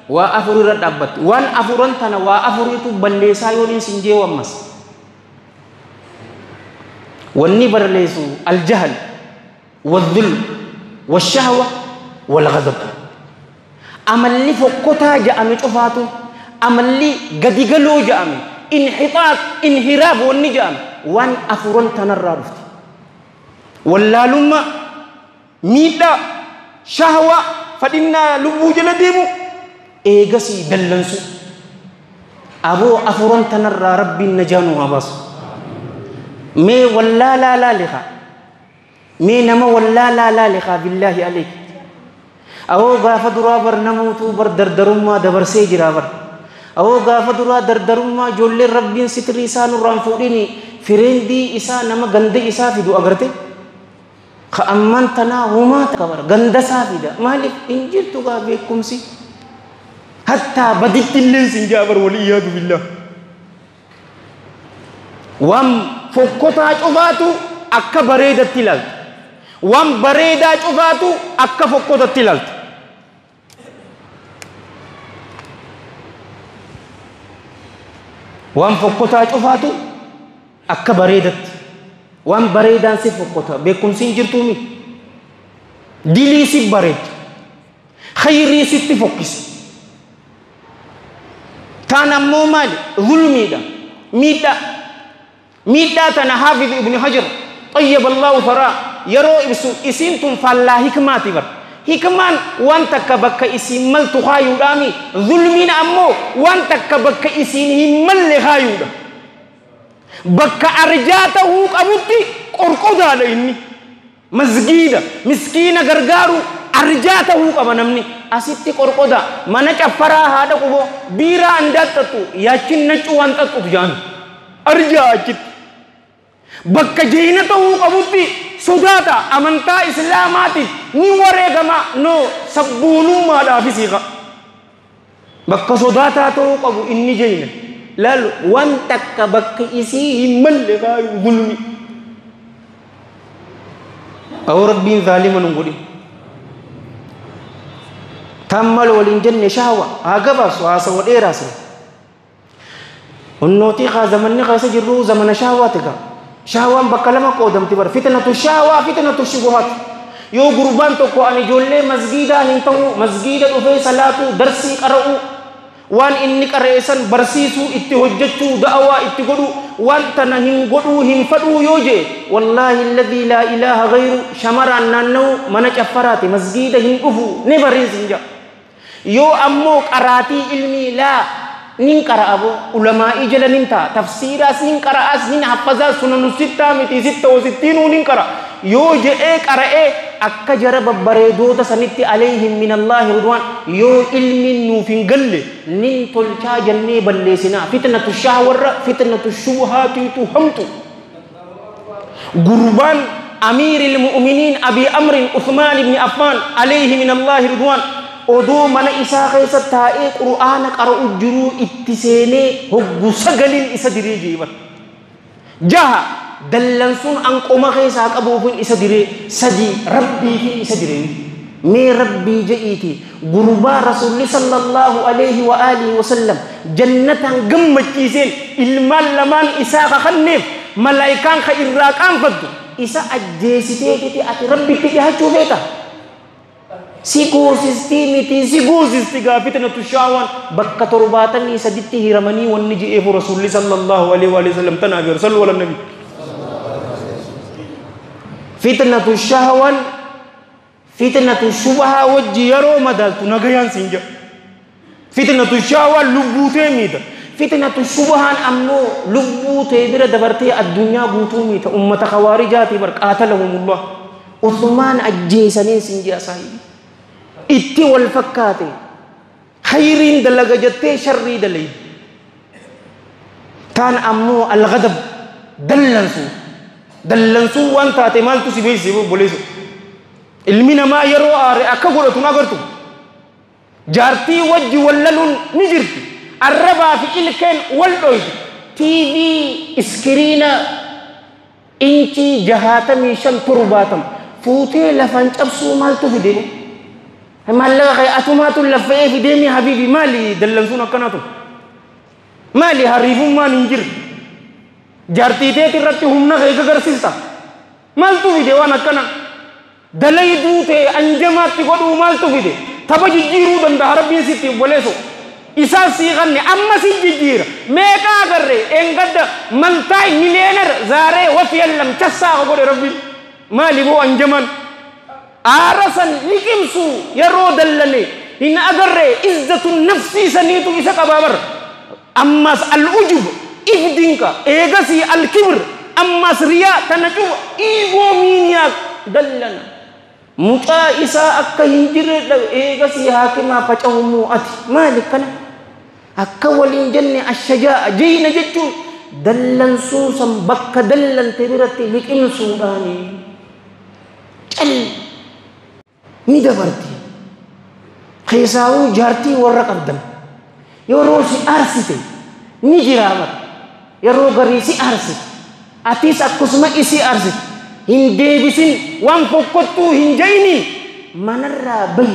waa afur irra dhaabbatti waan afuran tana waa afuritu balleessaa yooniin sin jee wammas wanni barleessu aljahl والذل والشهوة والغضب amalli fokkotaa ja'ame cufaatu amalli gadigaloo ja'ame inhitaat inhiraab wanni ja'ame waan afuran tanarraa dhufti wallaalumma miidhaa shahwa fadhinnaa lubbuu jala deemu eegasii dallansu aboo afuran tanarraa rabbiin najaanu habaasu mee wallaalaa laaliqa mee nama wallaalaa laaliqa billaahi alayk awoo gaafa duraa bar namuutu bar dardarummaa dabarsee jira bar awoo gaafa duraa dardarummaa ijoolleen rabbiin sitrii isaa nurraan fuudhini fireendii isaa nama ganda isaa fidu agarte ka amman tanaa humaa kabar ganda isaa fida maaliif hin jirtu gaa beekumsi hattaa baditti illeen sin jaabar waliyaadu billah waan fokkotaa cufaatu akka bareedatti ilaalta waan bareedaa cufaatu akka fokkotatti ilaalta waan fokkotaa cufaatu akka bareedatti waan bareedaan si fokkota beekumsiin jirtuumi dilii si bareecha khayrii sitti fokkisi taan ammoo maali zulmiidha miidhaa tana haafidh ibn hajar طيب الله ثرى يرو اسمتم فلا حكماتي بر حكمان وان تكبك اسم مل تخايو دامي ظلمين امو وان تكبك اسم مل لخايو دا بك ارجاته قبطي قرقدا لاني مسجيدا مسكين غرغارو ارجاته قبنمني اسيتي قرقدا من چفرا هذا قبو بيرا اندتتو ياچن نچو وانتتو جان ارجاچت bakka jeena ta'uu qabutti sodaata amantaa islaamaatiif ni wareegama no sabbuunummaadhaafis hiika bakka sodaataa ta'uu qabu inni jeena laalu waan takka bakka isii hin malle kaayu zulmi aw rabbiin zaalima nun godhin tammal waliin jenne shahwa haa gabaasu haasawa dheeraas onnootii kaa zamanni keessa jirru zamana shahwaati kaa shahwaan bakka lama qoodamti bar fitnatu shahwa fitnatu shubuhat yoo gurbaan tokko ani ijoollee masgiidaa hin ta'u masgiida dhufee salaatu darsii qara'u waan inni qara'eessan barsiisuu itti hojjechuu da'awaa itti godhu waan tana hin godhuu hin fadhuu yoo jee wallaahi alladhii laa ilaaha ghayru shamaraan naanna'u mana caffaraati masgiida hin dhufu ni bariisin ja yoo ammoo qaraatii ilmii laa nin qara'abu ulama ijala ninta tafsiras nin qara'as nin hafaza sunan sitta miti sitta wa sittin nin qara yo je'e qara'e akka jara babbareedota sanitti alayhim min allah ridwan yo ilmin nu fingalle nin tolcha janne ballesina fitnatu shahwar fitnatu shubuhati tuhamtu gurban amiril mu'minin abi amr uthman ibn affan alayhi min allah ridwan odoo mana isaa keessa taa'ee qur'aana qara'u jiru itti seenee hoggu sagalin isa diree jeeban jaha dallansuun anqoma keessaa qabuufin isa diree sadii rabbiifin isa diree mee rabbii je'iiti gurbaa rasuulli sallallahu alayhi wa alihi wa sallam jannatan gammachiiseen ilmaan lamaan isaa kakanneef malaayikaan ka irraa qaanfattu isa ajjeesiteetiti ati rabbitti dhihachuu feeta sikuusisti miti sikuusisti gaafitnatu shahwaan bakka torbaatanii saditti hiramanii wanni je'eefu rasuulli sallallahu alaihi wa sallam tanaafi sallu ala nabi fitnatu shahwaan fitnatu shubhaa wajji yeroo madaaltu nagayaan sinja fitnatu shahwaan lubbuutee miita fitnatu shubhaan ammoo lubbuutee bira dabartee addunyaa guutuu miita ummata khawaarijaatii bar qaatalahumullah Uthmaan ajjeesanii sinja saahibi itti wal fakkaate khayriin dalaga jettee sharrii dalay taan ammoo al-ghadab dallansu waan taate maaltu si beeyse boleesu ilmi namaa yeroo aare akka godhatu nagartu jaartii wajji wallaluun ni jirti arrabaa fi ilkeen wal dhoyti TV iskiriina inchi 65 fuutee lafan cabsuu maaltu fide مالك خي أتومات اللفة في دمي حبيبي مالي دلنسون أكناتو مالي هريفون ما ننجر جارتي تي رتي هم نخي كغرسيستا مالتو في ديوان أكنا دلائي دوتي أنجمات تقولوا مالتو في دي تبا جيرو دم دهربين سيتي بوليسو إسال سيغني أما سيجير ميكا غري إنقد منتاي مليونر زاري وفي اللم تسا أقول ربي مالي بو أنجمان آرسن لكمسو يرو دلني إن أغري إزة النفس سنيتو إساق بابر أما الأجب إفدينك إيغسي الكبر أما سرياء تنجو إيغو مينياك دلنا مجا إسا أكا هنجر إيغسي حاكما فجأهمو أتي مالك كنا أكا ولنجن الشجاع جينا جتو دلن سوسا بك دلن تبرتي لكمسو داني جل نيدا برتي خيساو جارتي ورق الدم يروسي أرسيتي نجرامت يرو غريسي أرسيت أتيس أكسما إسي أرسيت هندي بسين وان فوقتو هنجيني منرى بي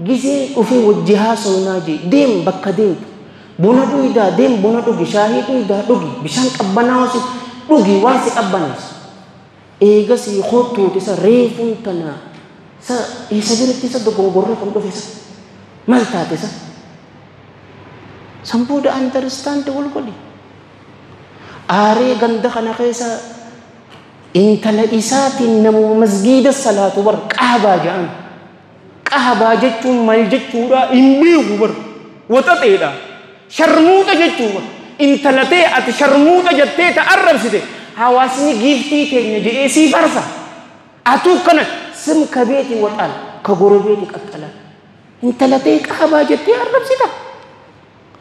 جيسي وفي وجهها سوناجي ديم بكا ديم بونا دويدا ديم بونا دوغي شاهي دويدا دوغي بشان أبناوسي دوغي وانسي أبناوسي إيغسي خوتو تسا ريفون تنا sa isabirit tisa dogongorna kumto fisa malta tisa sampu da understand wal kodi are ganda kana kaysa intala isatin namu masjid as-salatu bar qahba jaan qahba jechum mal jechura imbi gubar wata teda sharmuta jechuba intalate at sharmuta jette ta arab site hawasni gifti tenya je si farsa atu kana سم كبيتي وطال كغربيتي قتلا انت لتيك ابا جتي عرب سيتا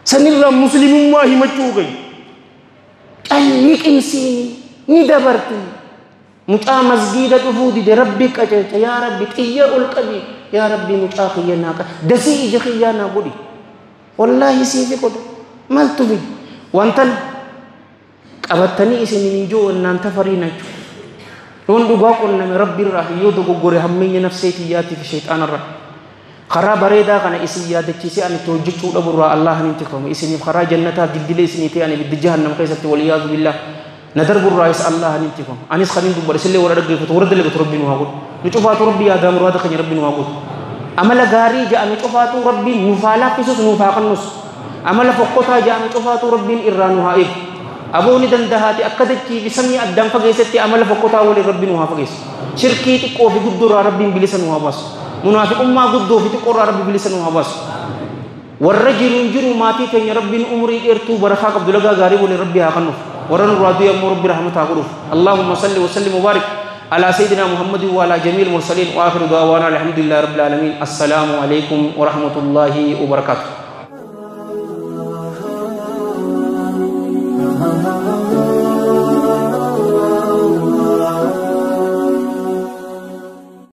سنر مسلم ما هي مچوغي قليك انسيني ندبرتي متا مسجد دفودي دي ربك اجت يا ربي تيا القبي يا ربي متاخينا دسي جخيانا غدي والله سيفي كود مالتو بي وانتن قبتني اسمي جو ان انت فرينا لون دوغاكون نمي ربي الرحي يودو غوري همي نفسيتي ياتي في شيطان الرح خرا بريدا كان اسي يادتي سي ان توجتو دبر الله ننتكم اسني خرا جنتا ددلي سنيتي ان بد جهنم قيست والعياذ بالله ندرب الرئيس الله ننتكم انس خلين دبر سلي ورا دغ فتورد لك ربي نواغود نشوفات ربي يا دام رواد خني ربي نواغود عمل غاري جاء نشوفات ربي نفالا قصص نفاقنس عمل فقطا جاء نشوفات ربي إرانها إيه أبوني دندهاتي أكدتي بسمي أدم فجيستي عمل فقطا ولي ربي نوها فجيس شركي تقو في قدر ربي بلسان وهباس منافق أمة قدو في تقر ربي بلسان وهباس والرجل ينجر ماتي تني ربي أمري إرتو برخاك عبد الله غارب ولي ربي هاكنف ورن رادو يا ربي رحمته غروف اللهم صل وسلم وبارك على سيدنا محمد وعلى جميع المرسلين وآخر دعوانا الحمد لله رب العالمين السلام عليكم ورحمة الله وبركاته.